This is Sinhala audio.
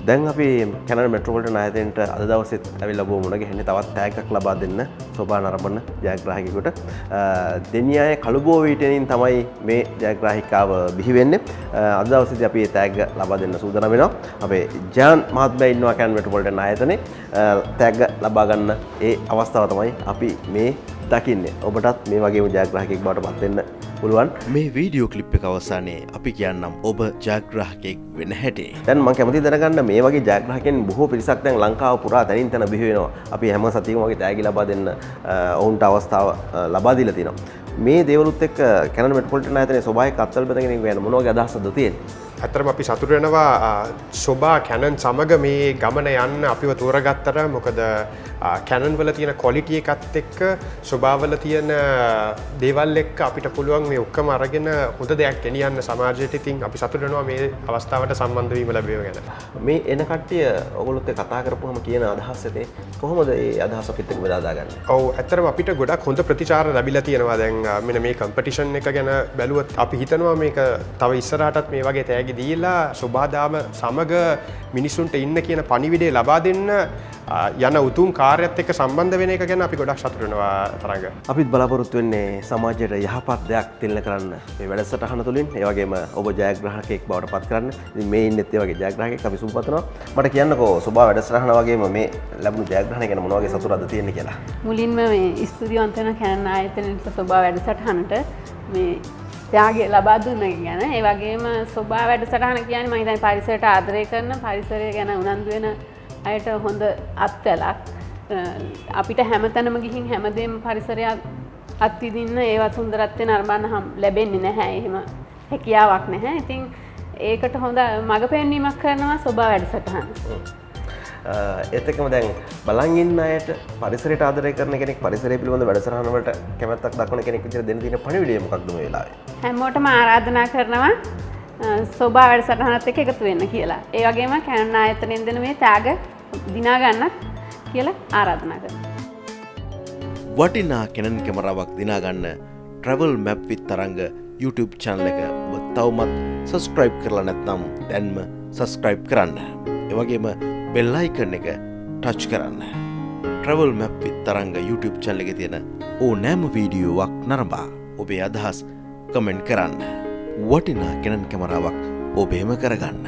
දැන් අපි කැනඩා මෙට්‍රොපොලිටන් ආයතනයට අද දවසෙත් ඇවිල්ලා බොමු මුණ ගැහෙන්නේ තවත් ටැග් එකක් ලබා දෙන්න සෝබා නරඹන ජයග්‍රාහකයෙකුට. දෙනියායේ කළුබෝවිටෙනින් තමයි මේ ජයග්‍රාහිකාව බිහි වෙන්නේ. අද දවසේදී අපි මේ ටැග් ලබා දෙන්න සූදානම් වෙනවා. අපේ ජාන් මහත්මයා ඉන්නවා කැනඩා මෙට්‍රොපොලිටන් ආයතනයේ. ටැග් ලබා ගන්න ඒ අවස්ථාව තමයි අපි මේ දකින්නේ. ඔබටත් මේ වගේම ජයග්‍රාහකයෙක් බවට පත් වෙන්න පුළුවන්. මේ වීඩියෝ ක්ලිප් එක අවසානයේ අපි කියන්නම් ඔබ ජයග්‍රාහකයෙක් වෙන්න හැටි. දැන් මම කැමතියි දැනගන්න මේ වගේ ජයග්‍රාහකයන් බොහෝ පිරිසක් දැන් ලංකාව පුරා තනින් තන බිහි වෙනවා. අපි හැම සතියකම වගේ තෑගි ලබා දෙන්න ඔවුන්ට අවස්ථාව ලබා දීලා තිනවා. මේ දේවලුත් එක්ක කැනඩා මෙට්‍රොපොලිටන් ආයතනයේ සෝබායක අත්වල බෙදගෙන යන මොන වගේ අදහසක්ද තියෙන්නේ? ඇත්තටම අපි සතුටු වෙනවා සෝබා කැනන් සමග මේ ගමන යන්න අපිව තෝරගත්තට. මොකද කැනන් වල තියෙන ක්වොලිටි එකත් එක්ක සෝබාවල තියෙන දේවල් එක්ක අපිට පුළුවන් මේ ඔක්කොම අරගෙන හොඳ දෙයක් ගෙනියන්න සමාජයට. ඉතින් අපි සතුටු වෙනවා මේ අවස්ථාවට සම්බන්ධ වීම ලැබෙව ගැන. මේ එන කට්ටිය ඔයගොල්ලොත් එක්ක කතා කරපුවම කියන අදහස් ඇතේ කොහොමද මේ අදහස අපිත් එක්ක බෙදා දාගන්නේ? ඔව් ඇත්තටම අපිට ගොඩක් හොඳ ප්‍රතිචාර ලැබිලා තියෙනවා. දැන් මෙන්න මේ කම්පිටිෂන් එක ගැන බැලුවොත් අපි හිතනවා මේක තව ඉස්සරහටත් මේ වගේ තෑගි දීලා සුබාදාම සමග මිනිසුන්ට ඉන්න කියන පණිවිඩය ලබා දෙන්න යන උතුම් කාර්යයත් එක්ක සම්බන්ධ වෙන එක ගැන අපි ගොඩක් සතුටු වෙනවා තරංග. අපිත් බලාපොරොත්තු වෙන්නේ සමාජයට යහපත් දෙයක් තිලන කරන්න මේ වැඩසටහන තුළින්. ඒ වගේම ඔබ ජයග්‍රාහකයෙක් බවට පත් කරන්න. ඉතින් මේ ඉන්නෙත් ඒ වගේ ජයග්‍රාහකයෙක් අපි සුබපතනවා. මට කියන්නකෝ සෝබා වැඩසටහන වගේම මේ ලැබුණු ජයග්‍රහණය ගැන මොන වගේ සතුටක්ද තියෙන්නේ කියලා. මුලින්ම මේ ස්තුතිවන්ත වෙන කැනඩා ආයතනයේ සෝබා වැඩසටහනට මේ ත්‍යාගය ලබා දුන්න ගැන. ඒ වගේම සෝබා වැඩසටහන කියන්නේ මම හිතන්නේ පරිසරයට ආදරය කරන පරිසරය ගැන උනන්දු වෙන අයට හොඳ අත්වැලක්. අපිට හැමතැනම ගිහින් හැමදේම පරිසරය අත්විඳින්න ඒවත් සුන්දරත්වය නරඹන්න ලැබෙන්නේ නැහැ. එහෙම හැකියාවක් නැහැ. ඉතින් ඒකට හොඳ මඟ පෙන්වීමක් කරනවා සෝබා වැඩසටහන. ඒත් එක්කම දැන් බලන් ඉන්න අයට පරිසරයට ආදරය කරන කෙනෙක් පරිසරය පිළිබඳ වැඩසටහන වලට කැමැත්තක් දක්වන කෙනෙක් විදිහට දෙන්න තියෙන පණිවිඩය මොකක්ද මේ වෙලාවේ? හැමෝටම ආරාධනා කරනවා සෝබා වැඩසටහනත් එක්ක එකතු වෙන්න කියලා. ඒ වගේම කැනඩා ආයතනයෙන් දෙන මේ ත්‍යාග දිනා ගන්නත් කියලා ආරාධනා කරනවා. වටිනා කැනන් කැමරාවක් දිනා ගන්න travel map with තරංග YouTube channel එක ඔබ තවමත් subscribe කරලා නැත්නම් දැන්ම subscribe කරන්න. ඒ වගේම bell icon එක touch කරන්න. travel map with තරංග YouTube channel එකේ තියෙන ඕනෑම වීඩියෝවක් නරඹා ඔබේ අදහස් කමෙන්ට් කරන්න. වටිනා කැනන් කැමරාවක් ඔබේම කරගන්න.